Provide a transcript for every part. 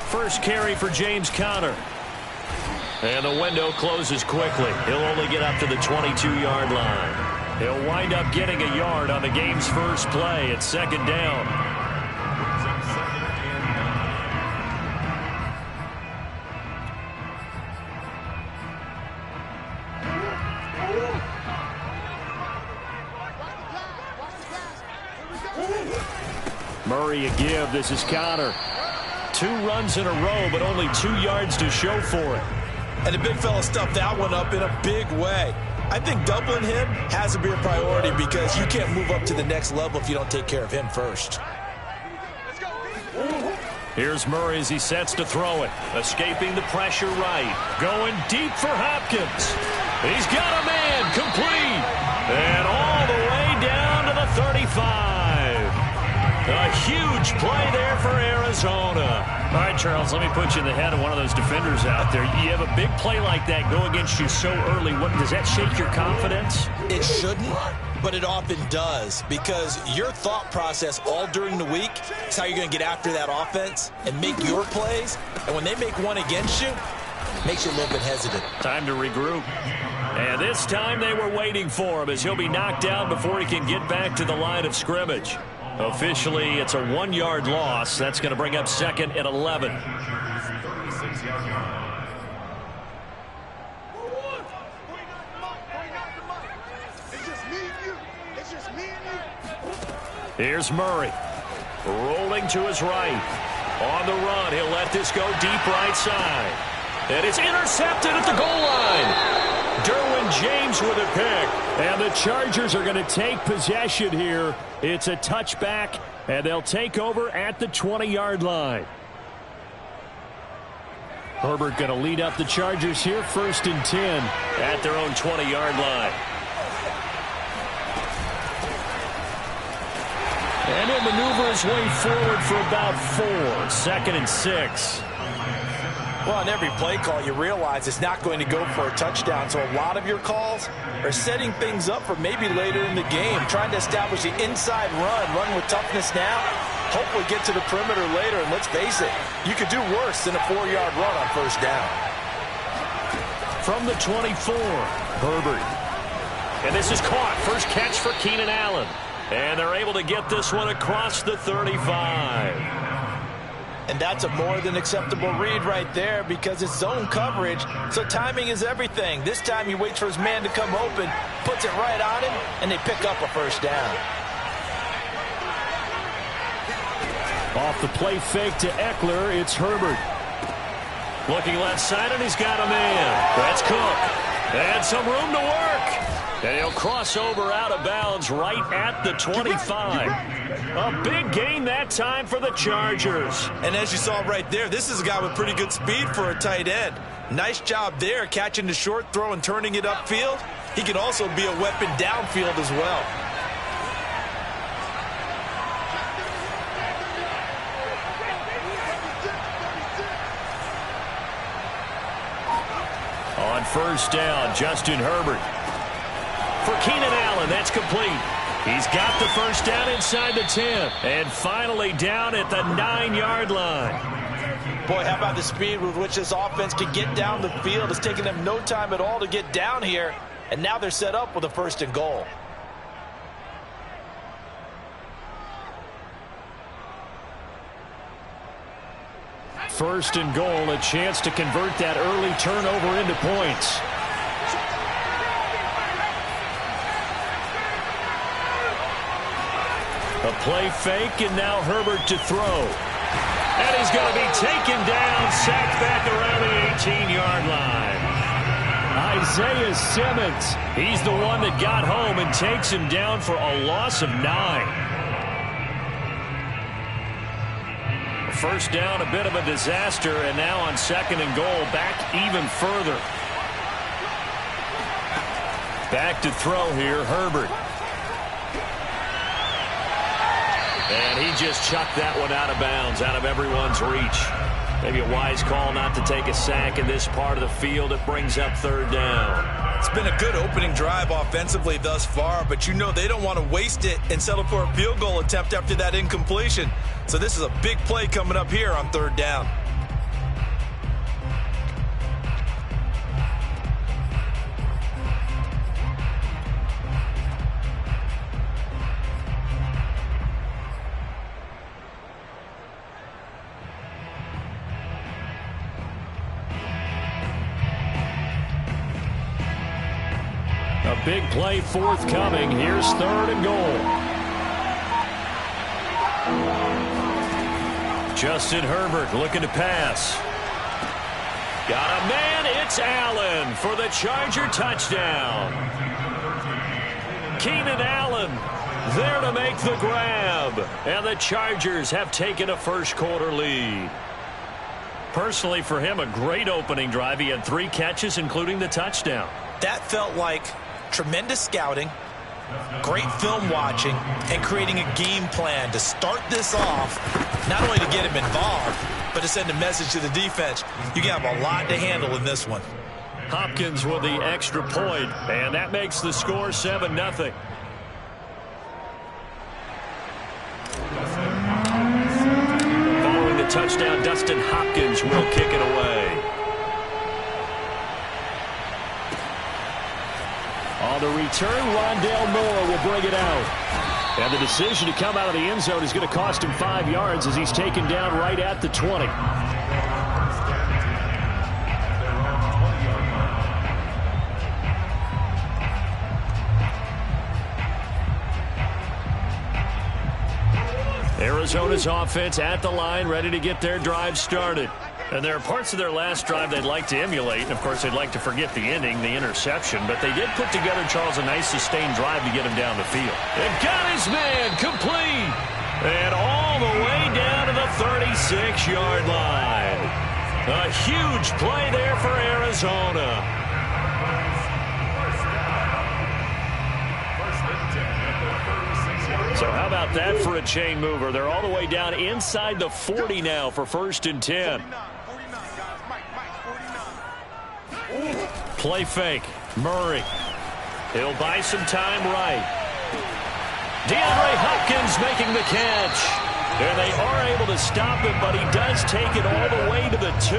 First carry for James Conner. And the window closes quickly. He'll only get up to the 22-yard line. He'll wind up getting a yard on the game's first play. It's second down. Murray a give. This is Conner. 2 runs in a row, but only 2 yards to show for it. And the big fella stuffed that one up in a big way. I think doubling him has to be a priority because you can't move up to the next level if you don't take care of him first. Here's Murray as he sets to throw it. Escaping the pressure right. Going deep for Hopkins. He's got a man. Complete. And all the way down to the 35. A huge play there for Arizona. All right, Charles, let me put you in the head of one of those defenders out there. You have a big play like that go against you so early. Does that shake your confidence? It shouldn't, but it often does because your thought process all during the week is how you're going to get after that offense and make your plays. And when they make one against you, it makes you a little bit hesitant. Time to regroup. And this time they were waiting for him as he'll be knocked down before he can get back to the line of scrimmage. Officially, it's a 1-yard loss. That's going to bring up second and 11. Here's Murray. Rolling to his right. On the run, he'll let this go deep right side. And it's intercepted at the goal line. Derwin James with a pick. And the Chargers are going to take possession here. It's a touchback, and they'll take over at the 20-yard line. Herbert going to lead up the Chargers here, 1st and 10 at their own 20-yard line. And he'll maneuver his way forward for about 4. 2nd and 6. Well, on every play call, you realize it's not going to go for a touchdown. So a lot of your calls are setting things up for maybe later in the game, trying to establish the inside run with toughness now, hopefully get to the perimeter later. And let's face it, you could do worse than a 4-yard run on 1st down. From the 24, Herbert. And this is caught. First catch for Keenan Allen. And they're able to get this one across the 35. And that's a more than acceptable read right there because it's zone coverage, so timing is everything. This time he waits for his man to come open, puts it right on him, and they pick up a 1st down. Off the play fake to Eckler, it's Herbert. Looking left side, and he's got a man. That's Cook. And some room to work. And he'll cross over out of bounds right at the 25. A big gain that time for the Chargers. And as you saw right there, this is a guy with pretty good speed for a tight end. Nice job there, catching the short throw and turning it upfield. He can also be a weapon downfield as well. On 1st down, Justin Herbert. For Keenan Allen, that's complete. He's got the 1st down inside the 10. And finally down at the 9-yard line. Boy, how about the speed with which this offense can get down the field? It's taken them no time at all to get down here. And now they're set up with a 1st and goal. First and goal, a chance to convert that early turnover into points. A play fake, and now Herbert to throw. And he's going to be taken down, sacked back around the 18-yard line. Isaiah Simmons, he's the one that got home and takes him down for a loss of 9. First down, a bit of a disaster, and now on 2nd and goal, back even further. Back to throw here, Herbert. And he just chucked that one out of bounds, out of everyone's reach. Maybe a wise call not to take a sack in this part of the field. It brings up 3rd down. It's been a good opening drive offensively thus far, but you know they don't want to waste it and settle for a field goal attempt after that incompletion. So this is a big play coming up here on 3rd down. A big play forthcoming. Here's 3rd and goal. Justin Herbert looking to pass. Got a man. It's Allen for the Charger touchdown. Keenan Allen there to make the grab. And the Chargers have taken a first-quarter lead. Personally, for him, a great opening drive. He had 3 catches, including the touchdown. That felt like tremendous scouting, great film watching, and creating a game plan to start this off, not only to get him involved, but to send a message to the defense. You have a lot to handle in this one. Hopkins with the extra point, and that makes the score 7-0. Following the touchdown, Dustin Hopkins will kick it away. On the return, Rondale Moore will bring it out. And the decision to come out of the end zone is going to cost him 5 yards as he's taken down right at the 20. Arizona's offense at the line, ready to get their drive started. And there are parts of their last drive they'd like to emulate. And, of course, they'd like to forget the ending, the interception. But they did put together, Charles, a nice sustained drive to get him down the field. And got his man complete. And all the way down to the 36-yard line. A huge play there for Arizona. So how about that for a chain mover? They're all the way down inside the 40 now for 1st and 10. Play fake. Murray. He'll buy some time right. DeAndre Hopkins making the catch. And they are able to stop him, but he does take it all the way to the 2.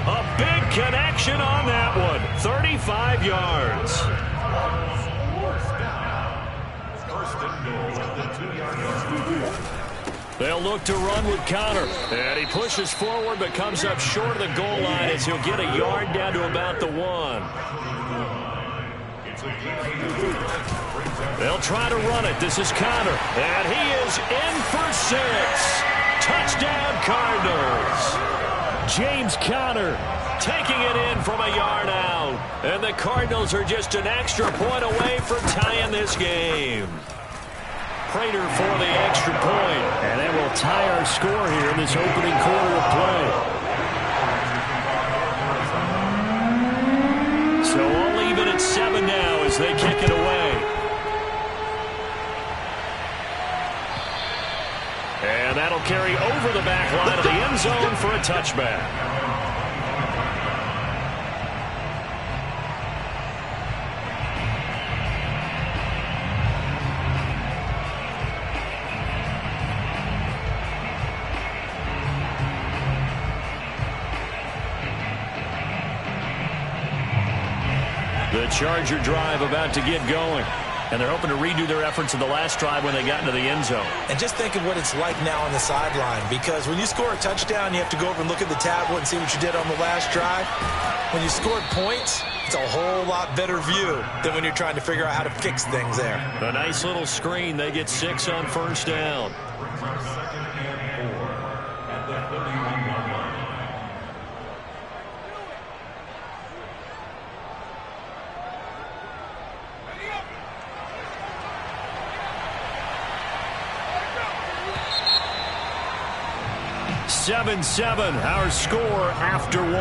A big connection on that one. 35 yards. They'll look to run with Connor. And he pushes forward but comes up short of the goal line as he'll get a yard down to about the 1. They'll try to run it. This is Connor. And he is in for 6. Touchdown Cardinals. James Conner taking it in from a yard out. And the Cardinals are just an extra point away from tying this game. Prater for the extra point. And that will tie our score here in this opening quarter of play. So all even at 7 now as they kick it away. And that'll carry over the back line of the end zone for a touchback. The Charger drive about to get going. And they're hoping to redo their efforts in the last drive when they got into the end zone. And just think of what it's like now on the sideline. Because when you score a touchdown, you have to go over and look at the tablet and see what you did on the last drive. When you scored points, it's a whole lot better view than when you're trying to figure out how to fix things there. A nice little screen. They get 6 on first down. Seven, our score after 1.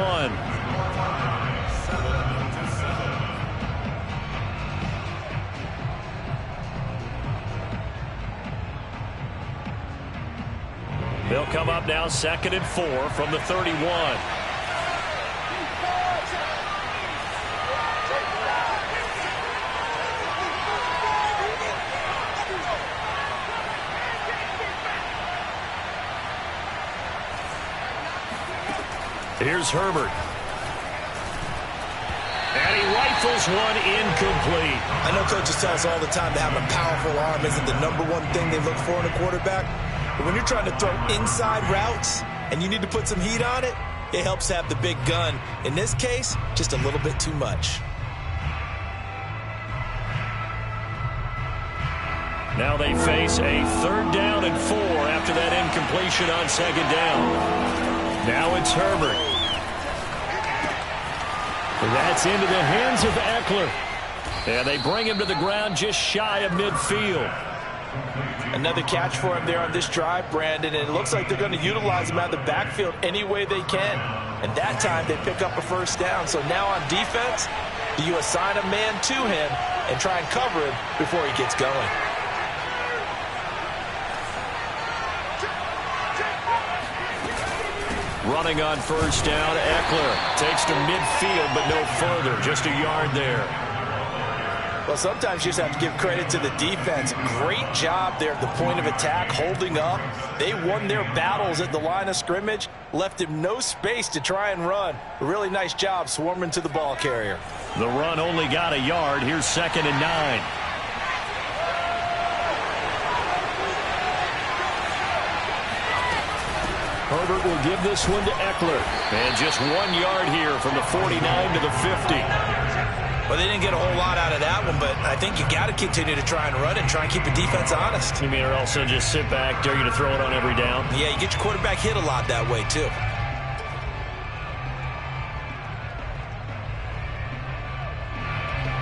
They'll come up now 2nd and 4 from the 31. Here's Herbert. And he rifles one incomplete. I know coaches tell us all the time that having a powerful arm isn't the #1 thing they look for in a quarterback. But when you're trying to throw inside routes and you need to put some heat on it, it helps have the big gun. In this case, just a little bit too much. Now they face a 3rd down and 4 after that incompletion on 2nd down. Now it's Herbert. That's into the hands of Eckler. And they bring him to the ground just shy of midfield. Another catch for him there on this drive, Brandon, and it looks like they're going to utilize him out of the backfield any way they can. And that time they pick up a 1st down. So now on defense, you assign a man to him and try and cover him before he gets going. Running on 1st down, Eckler takes to midfield, but no further, just a yard there. Well, sometimes you just have to give credit to the defense. Great job there at the point of attack, holding up. They won their battles at the line of scrimmage, left him no space to try and run. A really nice job swarming to the ball carrier. The run only got a yard. Here's 2nd and 9. Herbert will give this one to Eckler. And just 1 yard here from the 49 to the 50. Well, they didn't get a whole lot out of that one, but I think you got to continue to try and run and try and keep the defense honest. You mean or also just sit back, dare you to throw it on every down? Yeah, you get your quarterback hit a lot that way, too.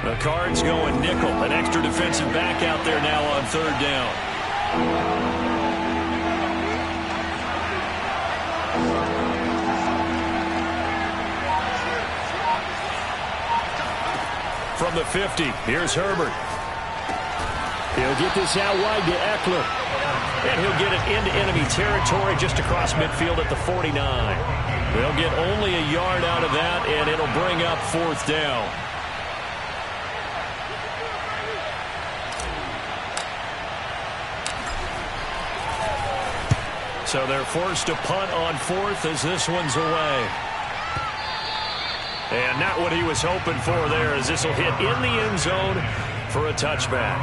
The Cards going nickel. An extra defensive back out there now on 3rd down. From the 50, here's Herbert. He'll get this out wide to Eckler. And he'll get it into enemy territory just across midfield at the 49. They'll get only a yard out of that, and it'll bring up 4th down. So they're forced to punt on 4th as this one's away. And not what he was hoping for there, as this will hit in the end zone for a touchback.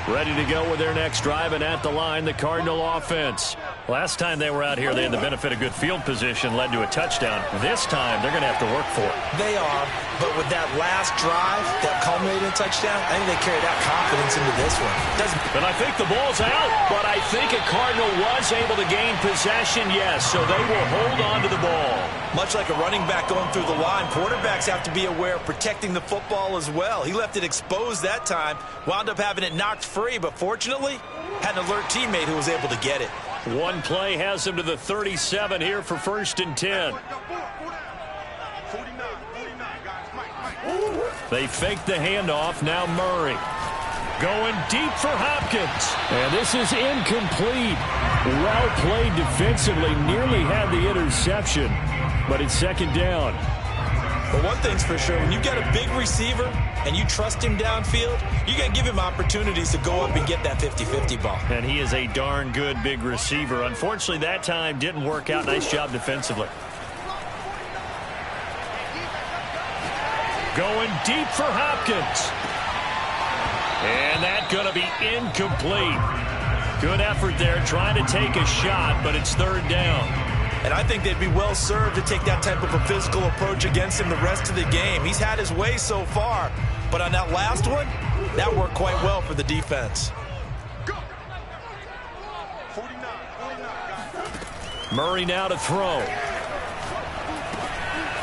Ready to go with their next drive, and at the line, the Cardinal offense. Last time they were out here, they had the benefit of good field position, led to a touchdown. This time, they're going to have to work for it. They are, but with that last drive, that culminated in touchdown, I think they carry that confidence into this one. And I think the ball's out, but I think a Cardinal was able to gain possession, yes, so they will hold on to the ball. Much like a running back going through the line, quarterbacks have to be aware of protecting the football as well. He left it exposed that time, wound up having it knocked free, but fortunately, had an alert teammate who was able to get it. One play has him to the 37 here for 1st and 10. They fake the handoff. Now Murray going deep for Hopkins. And this is incomplete. Well played defensively. Nearly had the interception, but it's 2nd down. But one thing's for sure, when you get a big receiver and you trust him downfield, you got to give him opportunities to go up and get that 50-50 ball. And he is a darn good big receiver. Unfortunately, that time didn't work out. Nice job defensively. Going deep for Hopkins. And that's going to be incomplete. Good effort there trying to take a shot, but it's 3rd down. And I think they'd be well served to take that type of a physical approach against him the rest of the game. He's had his way so far, but on that last one, that worked quite well for the defense. Murray now to throw.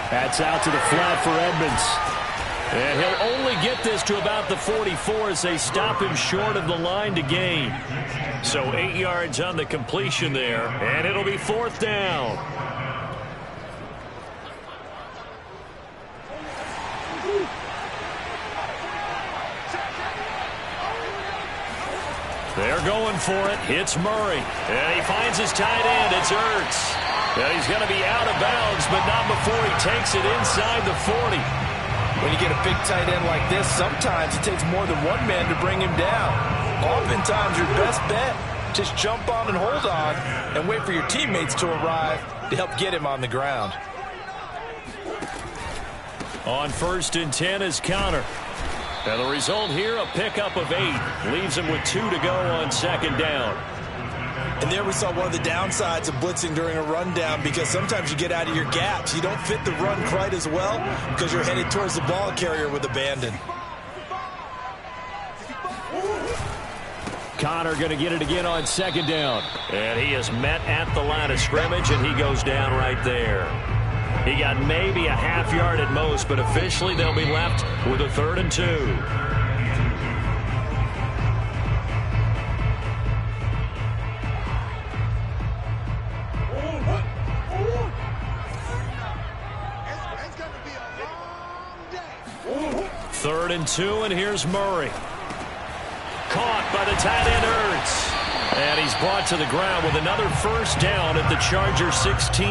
That's out to the flat for Edmonds. And he'll only get this to about the 44 as they stop him short of the line to gain. So 8 yards on the completion there, and it'll be 4th down. They're going for it. It's Murray. And he finds his tight end. It's Ertz. And he's going to be out of bounds, but not before he takes it inside the 40. When you get a big tight end like this, sometimes it takes more than one man to bring him down. Oftentimes, your best bet, just jump on and hold on and wait for your teammates to arrive to help get him on the ground. On 1st and 10 is Connor. And the result here, a pickup of 8. Leaves him with 2 to go on 2nd down. And there we saw one of the downsides of blitzing during a rundown, because sometimes you get out of your gaps. You don't fit the run quite as well because you're headed towards the ball carrier with abandon. Connor going to get it again on 2nd down. And he is met at the line of scrimmage, and he goes down right there. He got maybe a half yard at most, but officially they'll be left with a 3rd and 2. Third and 2, and here's Murray. Caught by the tight end Ertz. And he's brought to the ground with another 1st down at the Charger 16.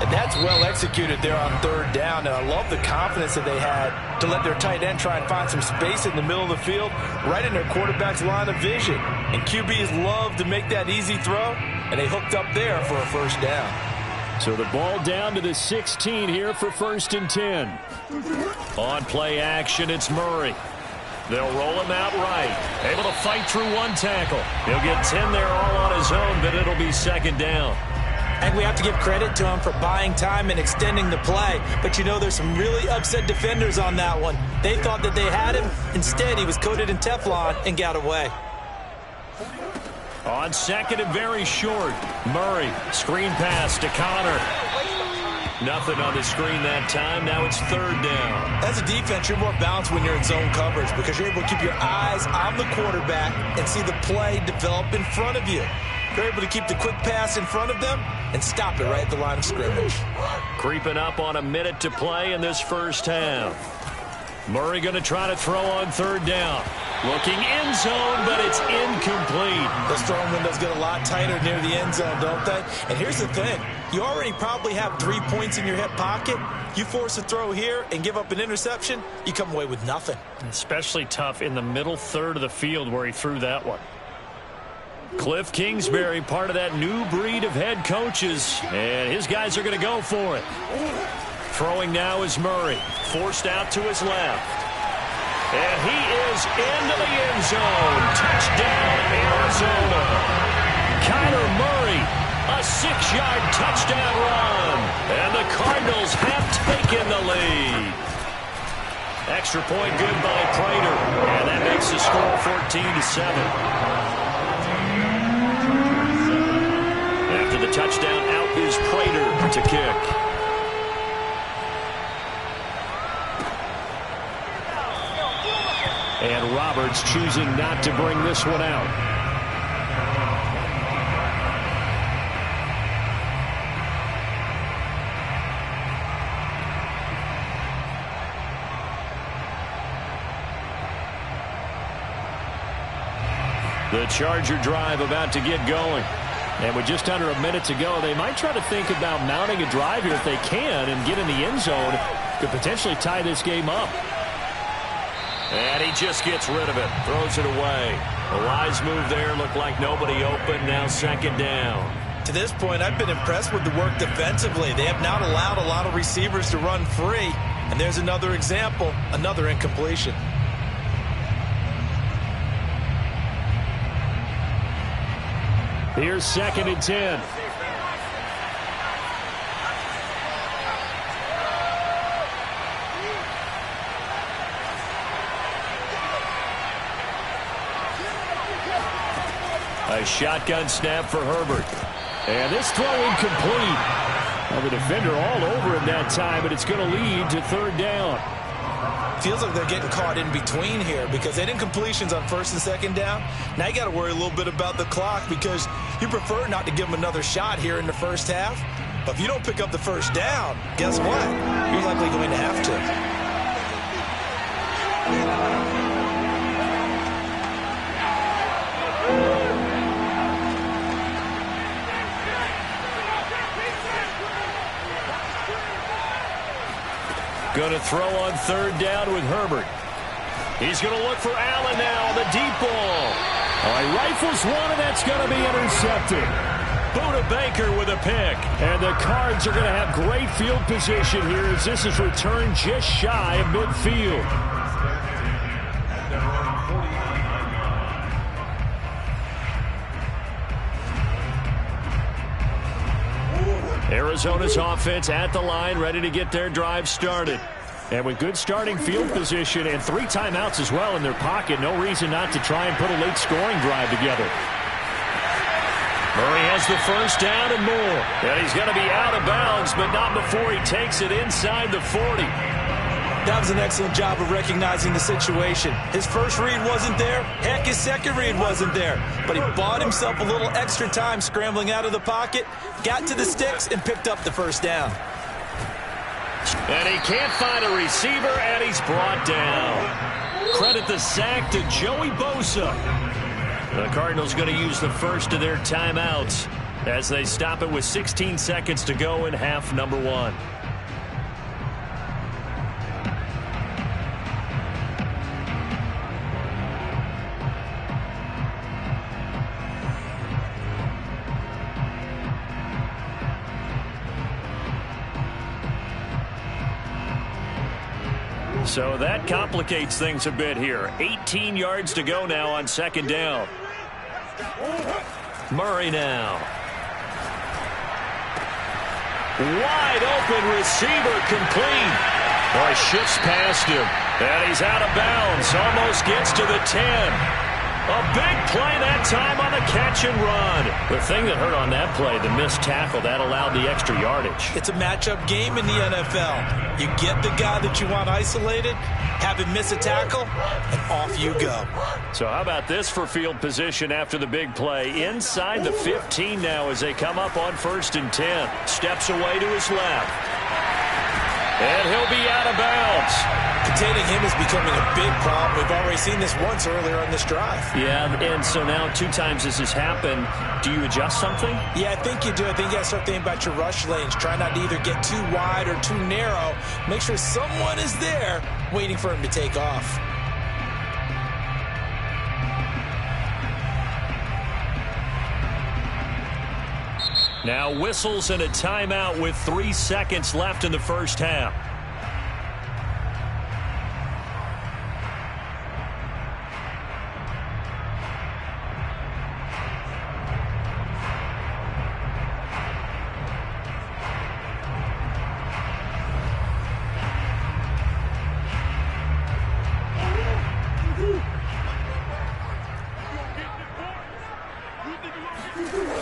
And that's well executed there on 3rd down. And I love the confidence that they had to let their tight end try and find some space in the middle of the field, right in their quarterback's line of vision. And QBs love to make that easy throw, and they hooked up there for a 1st down. So the ball down to the 16 here for 1st and 10. On play action, it's Murray. They'll roll him out right. Able to fight through 1 tackle. He'll get 10 there all on his own, but it'll be 2nd down. And we have to give credit to him for buying time and extending the play. But, you know, there's some really upset defenders on that one. They thought that they had him. Instead, he was coated in Teflon and got away. On 2nd and very short, Murray, screen pass to Connor. Nothing on the screen that time. Now it's 3rd down. As a defense, you're more balanced when you're in zone coverage because you're able to keep your eyes on the quarterback and see the play develop in front of you. You're able to keep the quick pass in front of them and stop it right at the line of scrimmage. Creeping up on a minute to play in this 1st half. Murray going to try to throw on 3rd down. Looking end zone, but it's incomplete. Those throwing windows get a lot tighter near the end zone, don't they? And here's the thing. You already probably have 3 points in your hip pocket. You force a throw here and give up an interception, you come away with nothing. Especially tough in the middle 3rd of the field where he threw that one. Cliff Kingsbury, part of that new breed of head coaches, and his guys are going to go for it. Throwing now is Murray, forced out to his left. And he is into the end zone. Touchdown, Arizona. Kyler Murray, a 6-yard touchdown run. And the Cardinals have taken the lead. Extra point good by Prater. And that makes the score 14-7. After the touchdown, out is Prater to kick. And Roberts choosing not to bring this one out. The Charger drive about to get going. And with just under a minute to go, they might try to think about mounting a drive here if they can and get in the end zone. Could potentially tie this game up. And he just gets rid of it. Throws it away. A wise move there. Looked like nobody open. Now 2nd down. To this point, I've been impressed with the work defensively. They have not allowed a lot of receivers to run free. And there's another example, another incompletion. Here's 2nd and 10. A shotgun snap for Herbert. And this throw incomplete. Well, the defender all over him that time, but it's going to lead to 3rd down. Feels like they're getting caught in between here because they did incompletions on 1st and 2nd down. Now you got to worry a little bit about the clock because you prefer not to give them another shot here in the 1st half. But if you don't pick up the 1st down, guess what? You're likely going to have to. Going to throw on 3rd down with Herbert. He's going to look for Allen now on the deep ball. All right, rifles one, and that's going to be intercepted. Buda Baker with a pick. And the Cards are going to have great field position here as this is returned just shy of midfield. Arizona's offense at the line, ready to get their drive started. And with good starting field position and 3 timeouts as well in their pocket, no reason not to try and put a late scoring drive together. Murray has the first down and more. And he's going to be out of bounds, but not before he takes it inside the 40. That was an excellent job of recognizing the situation. His first read wasn't there. Heck, his second read wasn't there. But he bought himself a little extra time scrambling out of the pocket, got to the sticks, and picked up the first down. And he can't find a receiver, and he's brought down. Credit the sack to Joey Bosa. The Cardinals going to use the first of their timeouts as they stop it with 16 seconds to go in half number 1. So that complicates things a bit here. 18 yards to go now on second down. Murray now. Wide open receiver complete. Oh, he shifts past him. And he's out of bounds. Almost gets to the 10. A big play that time on the catch and run. The thing that hurt on that play, the missed tackle, that allowed the extra yardage. It's a matchup game in the NFL. You get the guy that you want isolated, have him miss a tackle, and off you go. So how about this for field position after the big play? Inside the 15 now as they come up on 1st and 10. Steps away to his left. And he'll be out of bounds. Containing him is becoming a big problem. We've already seen this once earlier on this drive. Yeah, and so now 2 times this has happened. Do you adjust something? Yeah, I think you do. I think you got to start thinking about your rush lanes. Try not to either get too wide or too narrow. Make sure someone is there waiting for him to take off. Now whistles and a timeout with 3 seconds left in the first half.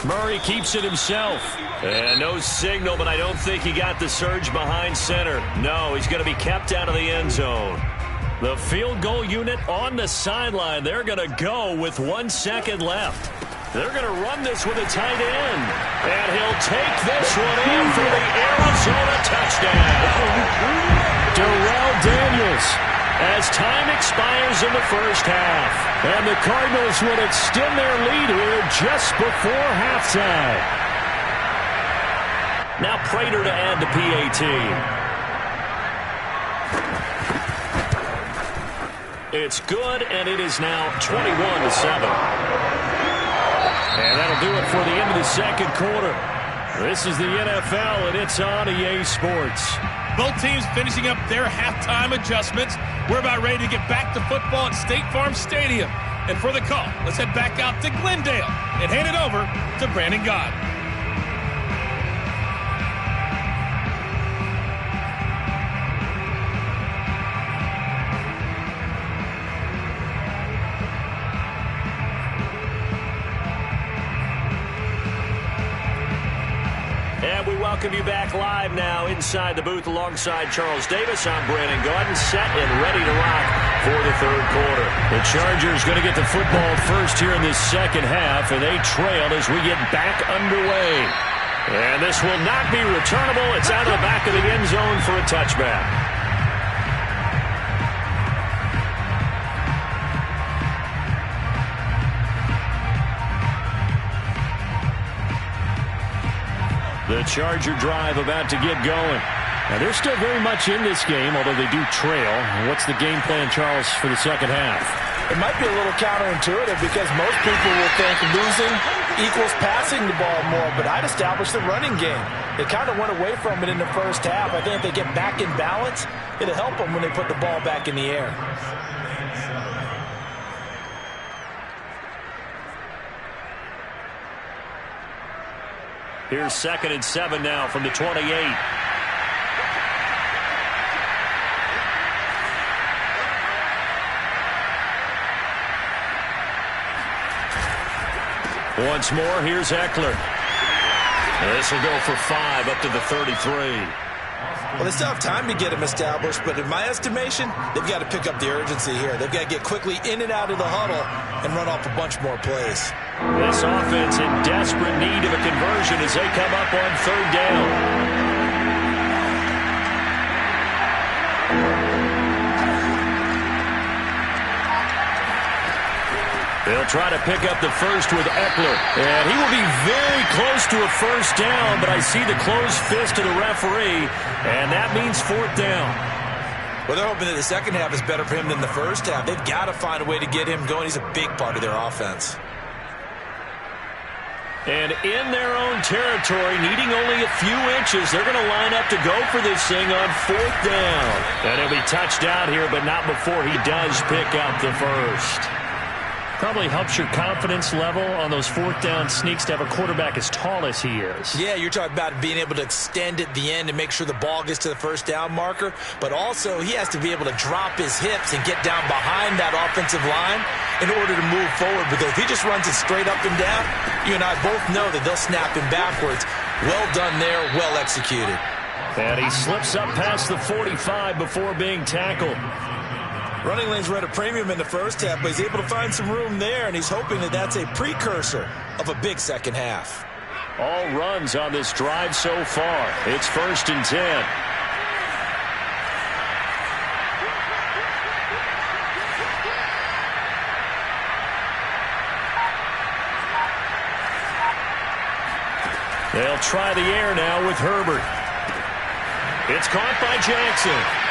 Murray keeps it himself. And no signal, but I don't think he got the surge behind center. No, he's going to be kept out of the end zone. The field goal unit on the sideline. They're going to go with 1 second left. They're going to run this with a tight end. And he'll take this one in for the Arizona touchdown. Darrell Daniels, as time expires in the first half. And the Cardinals would extend their lead here just before halftime. Now Prater to add the PAT. It's good, and it is now 21-7. And that'll do it for the end of the second quarter. This is the NFL, and it's on EA Sports. Both teams finishing up their halftime adjustments. We're about ready to get back to football at State Farm Stadium. And for the call, let's head back out to Glendale and hand it over to Brandon God. And we welcome you back live now inside the booth alongside Charles Davis. I'm Brandon Gaudin, set and ready to rock for the third quarter. The Chargers going to get the football first here in this second half, and they trail as we get back underway. And this will not be returnable. It's out of the back of the end zone for a touchback. The Charger drive about to get going. Now, they're still very much in this game, although they do trail. What's the game plan, Charles, for the second half? It might be a little counterintuitive because most people will think losing equals passing the ball more, but I'd establish the running game. They kind of went away from it in the first half. I think if they get back in balance, it'll help them when they put the ball back in the air. Here's 2nd and 7 now from the 28. Once more, here's Eckler. This will go for 5 up to the 33. Well, they still have time to get him established, but in my estimation, they've got to pick up the urgency here. They've got to get quickly in and out of the huddle and run off a bunch more plays. This offense in desperate need of a conversion as they come up on 3rd down. They'll try to pick up the first with Eckler. And he will be very close to a first down, but I see the closed fist of the referee, and that means 4th down. Well, they're hoping that the second half is better for him than the first half. They've got to find a way to get him going. He's a big part of their offense. And in their own territory, needing only a few inches, they're going to line up to go for this thing on 4th down. And he'll be touched out here, but not before he does pick up the first. Probably helps your confidence level on those 4th down sneaks to have a quarterback as tall as he is. Yeah, you're talking about being able to extend at the end and make sure the ball gets to the first down marker. But also, he has to be able to drop his hips and get down behind that offensive line in order to move forward. Because if he just runs it straight up and down, you and I both know that they'll snap him backwards. Well done there, well executed. And he slips up past the 45 before being tackled. Running lanes were at a premium in the first half, but he's able to find some room there, and he's hoping that that's a precursor of a big second half. All runs on this drive so far. It's 1st and 10. They'll try the air now with Herbert. It's caught by Jackson.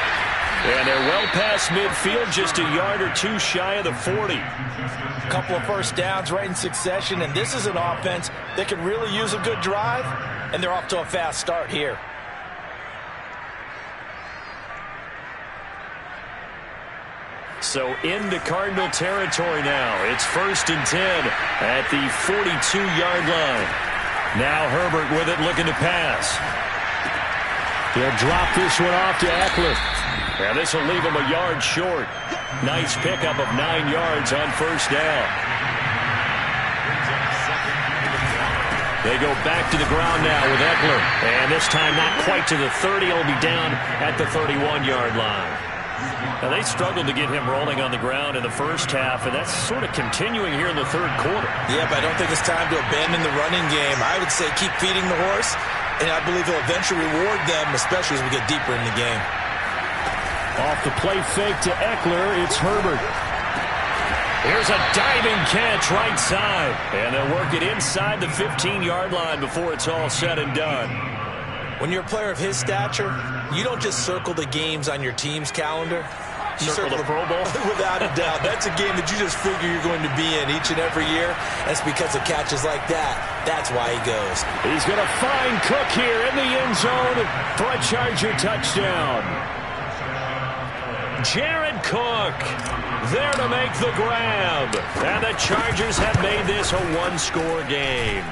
And they're well past midfield, just a yard or two shy of the 40. A couple of first downs right in succession, and this is an offense that can really use a good drive, and they're off to a fast start here. So into Cardinal territory now. It's 1st and 10 at the 42-yard line. Now Herbert with it, looking to pass. He'll drop this one off to Eckler. And this will leave him a yard short. Nice pickup of 9 yards on 1st down. They go back to the ground now with Eckler. And this time not quite to the 30. He'll be down at the 31-yard line. Now they struggled to get him rolling on the ground in the first half, and that's sort of continuing here in the 3rd quarter. Yeah, but I don't think it's time to abandon the running game. I would say keep feeding the horse, and I believe he'll eventually reward them, especially as we get deeper in the game. Off the play fake to Eckler, it's Herbert. Here's a diving catch right side. And they'll work it inside the 15-yard line before it's all said and done. When you're a player of his stature, you don't just circle the games on your team's calendar. You circle the Pro Bowl? Without a doubt. That's a game that you just figure you're going to be in each and every year. That's because of catches like that. That's why he goes. He's going to find Cook here in the end zone for a Charger touchdown. Jared Cook there to make the grab. And the Chargers have made this a one-score game.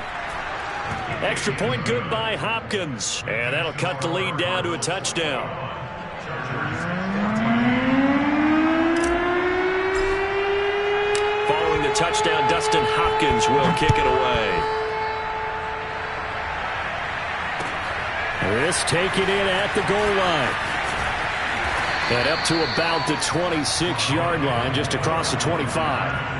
Extra point good by Hopkins. And that'll cut the lead down to a touchdown. Following the touchdown, Dustin Hopkins will kick it away. This taken in at the goal line. And up to about the 26-yard line, just across the 25.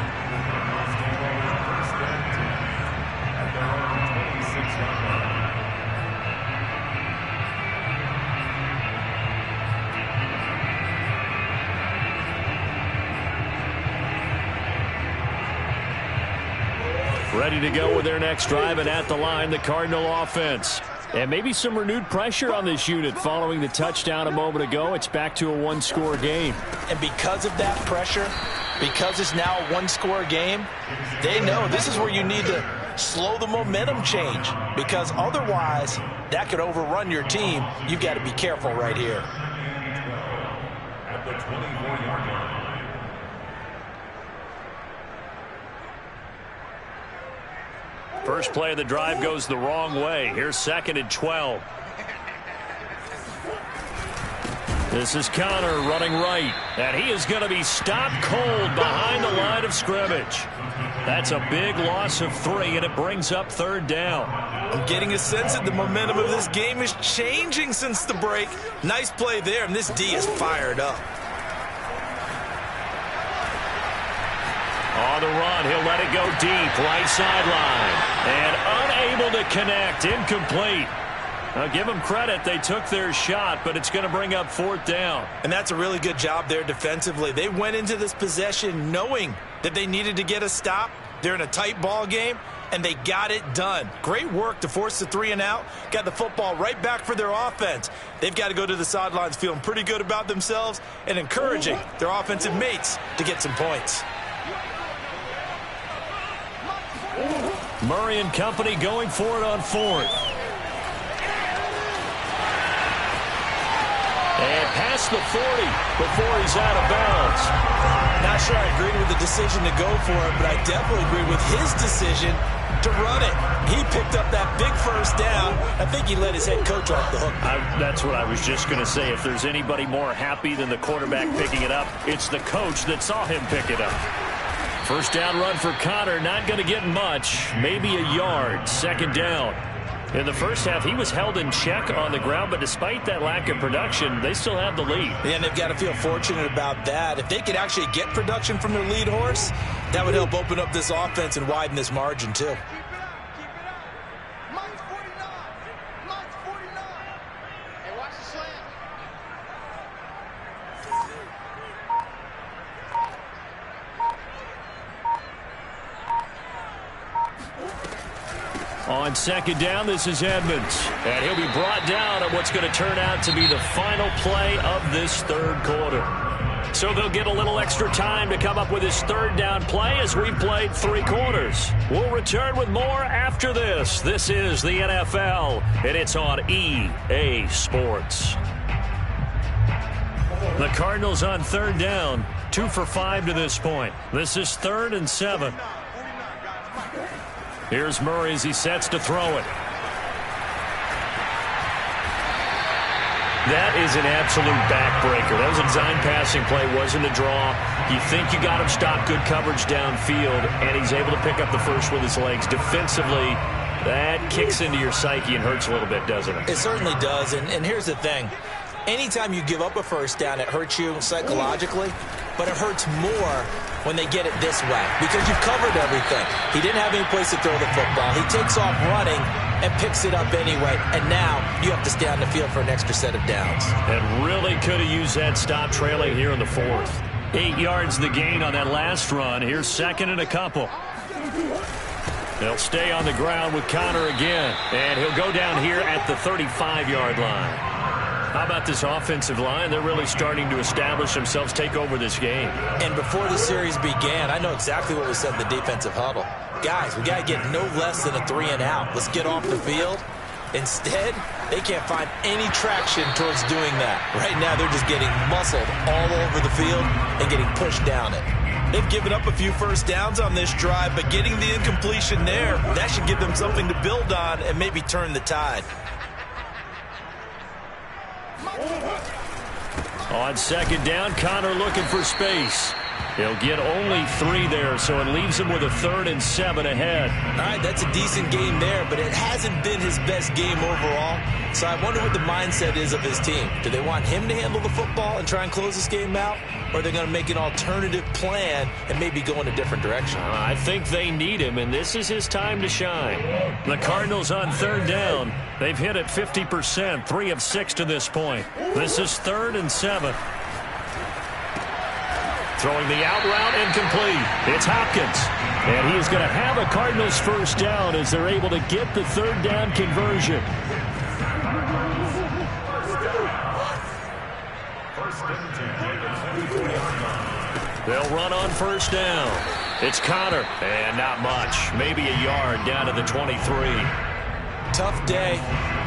Ready to go with their next drive, and at the line, the Cardinal offense. And maybe some renewed pressure on this unit following the touchdown a moment ago. It's back to a one-score game. And because of that pressure, because it's now a one-score game, they know this is where you need to slow the momentum change, because otherwise that could overrun your team. You've got to be careful right here. At the 24-yard line. First play of the drive goes the wrong way. Here's 2nd and 12. This is Connor running right, and he is going to be stopped cold behind the line of scrimmage. That's a big loss of 3, and it brings up 3rd down. I'm getting a sense that the momentum of this game is changing since the break. Nice play there, and this D is fired up. On the run, he'll let it go deep, right sideline. And unable to connect, incomplete. Now, give them credit, they took their shot, but it's going to bring up 4th down. And that's a really good job there defensively. They went into this possession knowing that they needed to get a stop. They're in a tight ball game, and they got it done. Great work to force the 3 and out. Got the football right back for their offense. They've got to go to the sidelines feeling pretty good about themselves and encouraging their offensive mates to get some points. Murray and company going for it on 4th. And past the 40 before he's out of bounds. Not sure I agreed with the decision to go for it, but I definitely agreed with his decision to run it. He picked up that big 1st down. I think he let his head coach off the hook. That's what I was just going to say. If there's anybody more happy than the quarterback picking it up, it's the coach that saw him pick it up. First down run for Connor, not going to get much, maybe a yard, 2nd down. In the first half, he was held in check on the ground, but despite that lack of production, they still have the lead. And they've got to feel fortunate about that. If they could actually get production from their lead horse, that would help open up this offense and widen this margin too. On 2nd down, this is Edmonds. And he'll be brought down on what's going to turn out to be the final play of this 3rd quarter. So they'll get a little extra time to come up with his 3rd down play as we played 3 quarters. We'll return with more after this. This is the NFL, and it's on EA Sports. The Cardinals on 3rd down, 2 for 5 to this point. This is 3rd and 7. Here's Murray as he sets to throw it. That is an absolute backbreaker. That was a design passing play, wasn't a draw. You think you got him stopped, good coverage downfield, and he's able to pick up the first with his legs. Defensively, that kicks into your psyche and hurts a little bit, doesn't it? It certainly does, and here's the thing. Anytime you give up a 1st down, it hurts you psychologically, but it hurts more when they get it this way because you've covered everything. He didn't have any place to throw the football. He takes off running and picks it up anyway, and now you have to stay on the field for an extra set of downs. And really could have used that stop trailing here in the 4th. 8 yards the gain on that last run. Here's 2nd and a couple. They'll stay on the ground with Connor again, and he'll go down here at the 35-yard line. How about this offensive line? They're really starting to establish themselves, take over this game. And before the series began, I know exactly what was said in the defensive huddle. Guys, we got to get no less than a 3 and out. Let's get off the field. Instead, they can't find any traction towards doing that. Right now, they're just getting muscled all over the field and getting pushed down it. They've given up a few 1st downs on this drive, but getting the incompletion there, that should give them something to build on and maybe turn the tide. On 2nd down, Connor looking for space. He'll get only 3 there, so it leaves him with a 3rd and 7 ahead. All right, that's a decent game there, but it hasn't been his best game overall. So I wonder what the mindset is of his team. Do they want him to handle the football and try and close this game out? Or are they going to make an alternative plan and maybe go in a different direction? I think they need him, and this is his time to shine. The Cardinals on 3rd down. They've hit it 50%, 3 of 6 to this point. This is 3rd and 7. Throwing the out route incomplete. It's Hopkins. And he is going to have a Cardinals 1st down as they're able to get the 3rd down conversion. First and 10 at the 24-yard line. They'll run on first down. It's Connor, and not much. Maybe a yard down to the 23. Tough day,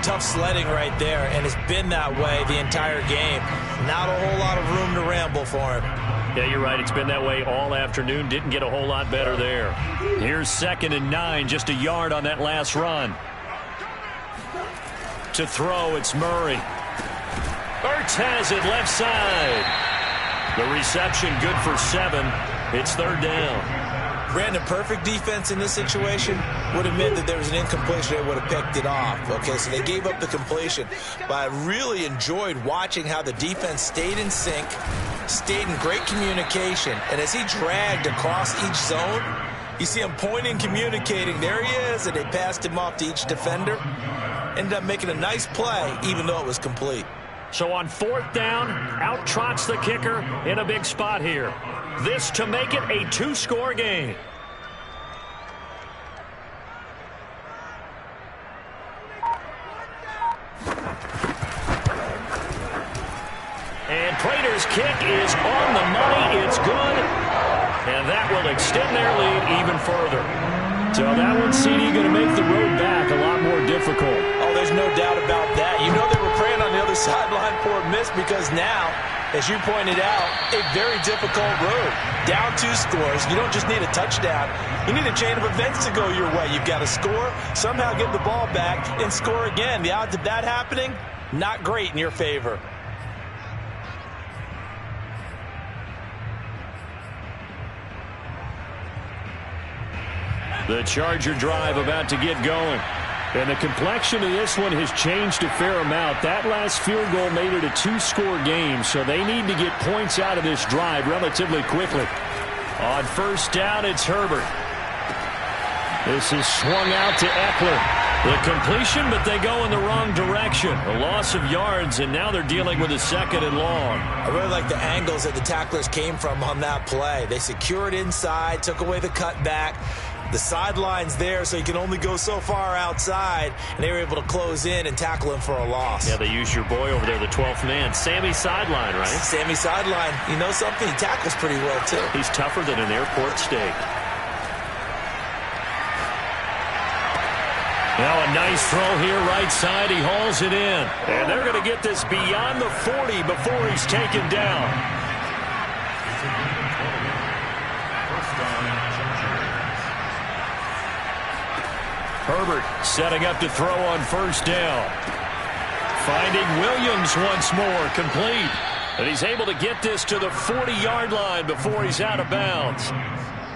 tough sledding right there, and it's been that way the entire game. Not a whole lot of room to ramble for him. Yeah, you're right. It's been that way all afternoon. Didn't get a whole lot better there. Here's 2nd and 9, just a yard on that last run. To throw, it's Murray. Ertz has it left side. The reception good for 7. It's 3rd down. Brandon, perfect defense in this situation would have meant that there was an incompletion. They would have picked it off. Okay, so they gave up the completion. But I really enjoyed watching how the defense stayed in sync, stayed in great communication. And as he dragged across each zone, you see him pointing, communicating. There he is, and they passed him off to each defender. Ended up making a nice play, even though it was complete. So on 4th down, out trots the kicker in a big spot here. This to make it a 2-score game. And Prater's kick is on the money. It's good. And that will extend their lead even further. So that one, CD, going to make the road back a lot more difficult. Oh, there's no doubt about that. You know they were praying on the other sideline for a miss because now, as you pointed out, a very difficult road. Down 2 scores. You don't just need a touchdown. You need a chain of events to go your way. You've got to score, somehow get the ball back, and score again. The odds of that happening, not great in your favor. The Charger drive about to get going. And the complexion of this one has changed a fair amount. That last field goal made it a 2-score game, so they need to get points out of this drive relatively quickly. On first down, it's Herbert. This is swung out to Eckler. The completion, but they go in the wrong direction. A loss of yards, and now they're dealing with a 2nd and long. I really like the angles that the tacklers came from on that play. They secured inside, took away the cutback. The sideline's there, so you can only go so far outside, and they were able to close in and tackle him for a loss. Yeah, they used your boy over there, the 12th man. Sammy Sideline, right? Sammy Sideline. You know something? He tackles pretty well, too. He's tougher than an airport steak. Now a nice throw here, right side. He hauls it in. And they're going to get this beyond the 40 before he's taken down. Herbert setting up to throw on first down. Finding Williams once more, complete. And he's able to get this to the 40-yard line before he's out of bounds.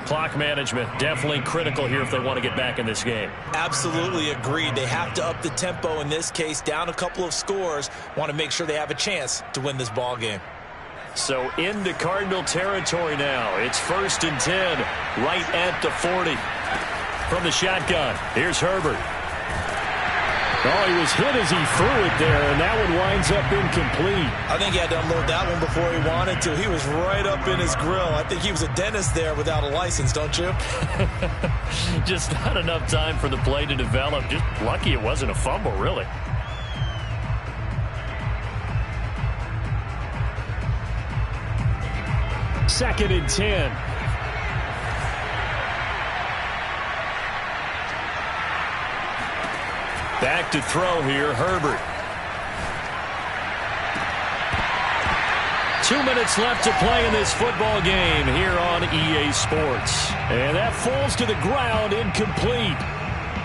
Clock management definitely critical here if they want to get back in this game. Absolutely agreed. They have to up the tempo in this case, down a couple of scores. Want to make sure they have a chance to win this ball game. So into Cardinal territory now. It's 1st and 10, right at the 40. From the shotgun, here's Herbert. Oh, he was hit as he threw it there, and that one winds up incomplete. I think he had to unload that one before he wanted to. He was right up in his grill. I think he was a dentist there without a license, don't you? Just not enough time for the play to develop. Just lucky it wasn't a fumble, really. Second and 10. Back to throw here, Herbert. 2 minutes left to play in this football game here on EA Sports. And that falls to the ground, incomplete.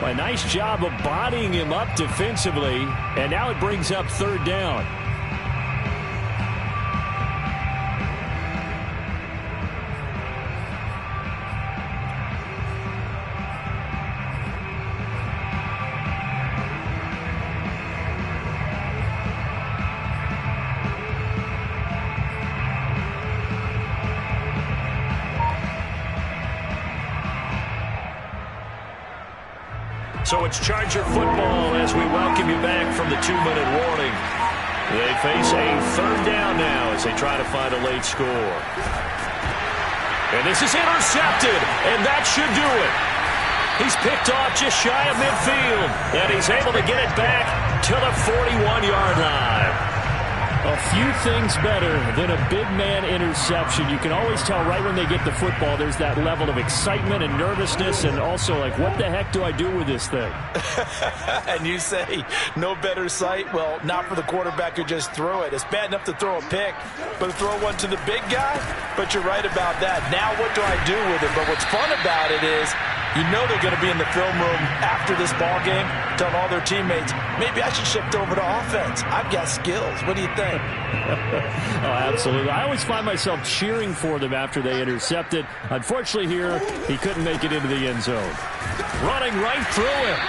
A nice job of bodying him up defensively. And now it brings up 3rd down. So it's Charger football as we welcome you back from the 2-minute warning. They face a 3rd down now as they try to find a late score. And this is intercepted, and that should do it. He's picked off just shy of midfield, and he's able to get it back to the 41-yard line. A few things better than a big man interception. You can always tell right when they get the football, there's that level of excitement and nervousness, and also like, what the heck do I do with this thing? And you say no better sight? Well, not for the quarterback who just threw it. It's bad enough to throw a pick, but to throw one to the big guy? But you're right about that. Now what do I do with it? But what's fun about it is you know they're going to be in the film room after this ball game telling all their teammates, maybe I should shift over to offense. I've got skills. What do you think? Oh, absolutely. I always find myself cheering for them after they intercept it. Unfortunately here, he couldn't make it into the end zone. Running right through him.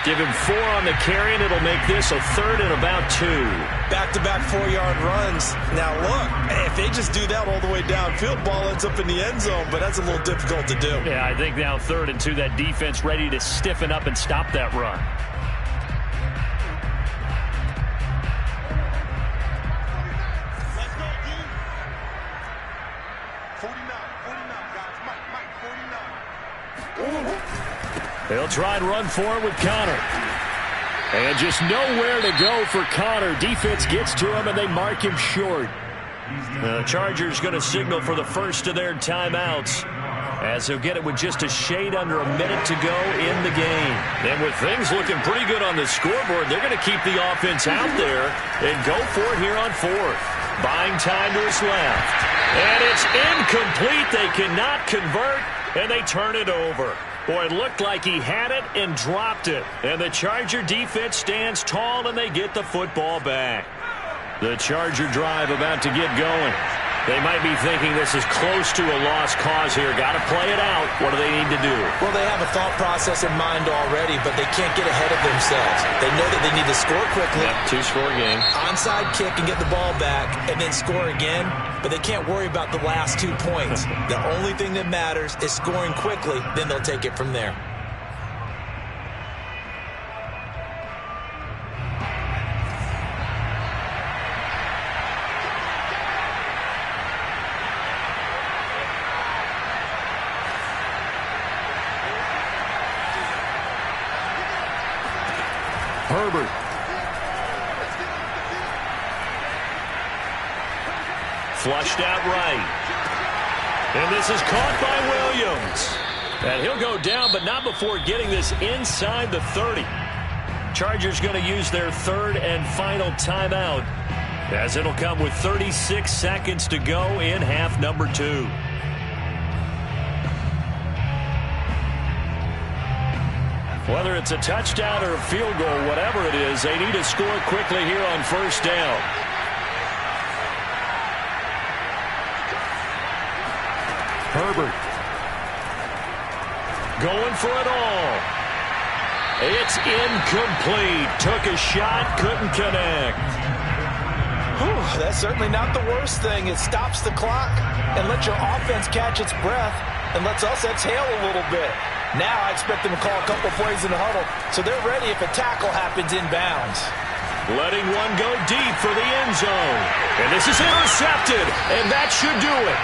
Give him 4 on the carry, and it'll make this a 3rd and about 2. Back-to-back 4-yard runs. Now, look, if they just do that all the way downfield, ball ends up in the end zone, but that's a little difficult to do. Yeah, I think now 3rd and 2, that defense ready to stiffen up and stop that run. Let's go, D. 49, guys. Mike, 49. They'll try and run for it with Connor. And just nowhere to go for Connor. Defense gets to him, and they mark him short. The Chargers going to signal for the first of their timeouts, as they'll get it with just a shade under a minute to go in the game. And with things looking pretty good on the scoreboard, they're going to keep the offense out there and go for it here on 4th. Buying time to his left. And it's incomplete. They cannot convert, and they turn it over. Boy, it looked like he had it and dropped it. And the Charger defense stands tall, and they get the football back. The Charger drive about to get going. They might be thinking this is close to a lost cause here. Got to play it out. What do they need to do? Well, they have a thought process in mind already, but they can't get ahead of themselves. They know that they need to score quickly. Yep, 2-score game. Onside kick and get the ball back, and then score again. But they can't worry about the last 2 points. The only thing that matters is scoring quickly. Then they'll take it from there. Herbert. Flushed out right. And this is caught by Williams. And he'll go down, but not before getting this inside the 30. Chargers going to use their 3rd and final timeout, as it'll come with 36 seconds to go in half number 2. Whether it's a touchdown or a field goal, whatever it is, they need to score quickly here on 1st down. Herbert. Going for it all. It's incomplete. Took a shot, couldn't connect. Whew, that's certainly not the worst thing. It stops the clock and lets your offense catch its breath and lets us exhale a little bit. Now I expect them to call a couple plays in the huddle, so they're ready if a tackle happens inbounds. Letting one go deep for the end zone. And this is intercepted, and that should do it.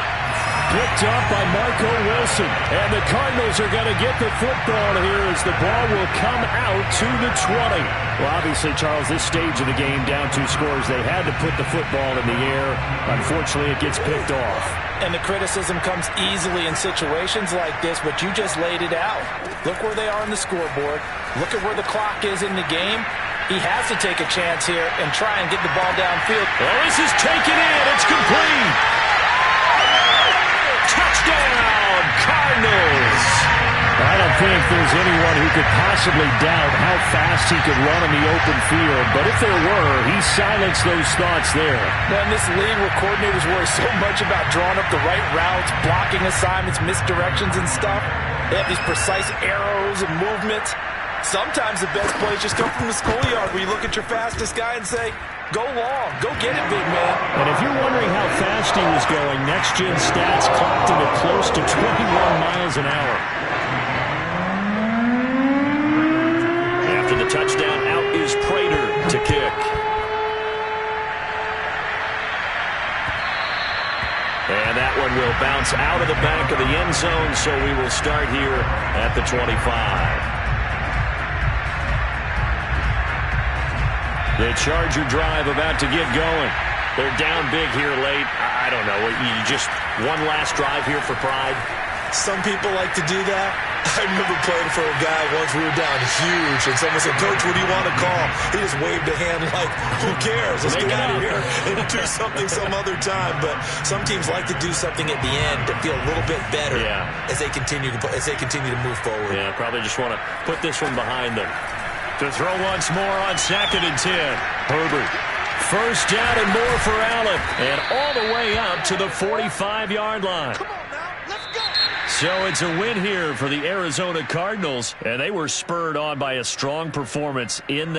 Picked up by Marco Wilson. And the Cardinals are going to get the football here as the ball will come out to the 20. Well, obviously, Charles, this stage of the game, down 2 scores, they had to put the football in the air. Unfortunately, it gets picked off. And the criticism comes easily in situations like this, but you just laid it out. Look where they are on the scoreboard. Look at where the clock is in the game. He has to take a chance here and try and get the ball downfield. Well, this is taken in. It's complete. Touchdown, Cardinals. I don't think there's anyone who could possibly doubt how fast he could run in the open field. But if there were, he silenced those thoughts there. Man, this league where coordinators worry so much about drawing up the right routes, blocking assignments, misdirections and stuff. They have these precise arrows and movements. Sometimes the best plays just come from the schoolyard where you look at your fastest guy and say, go long, go get it, big man. And if you're wondering how fast he was going, next-gen stats clocked him at close to 21 miles an hour. After the touchdown, out is Prater to kick. And that one will bounce out of the back of the end zone, so we will start here at the 25. The Charger drive about to get going. They're down big here late. I don't know. You just one last drive here for pride? Some people like to do that. I remember playing for a guy once. We were down huge, and someone said, "Coach, what do you want to call?" He just waved a hand like, who cares? Let's get out of here and do something some other time. But some teams like to do something at the end to feel a little bit better as they continue to move forward. Yeah, probably just want to put this one behind them. To throw once more on 2nd and 10. Herbert. First down and more for Allen. And all the way out to the 45-yard line. Come on now, let's go. So it's a win here for the Arizona Cardinals, and they were spurred on by a strong performance in the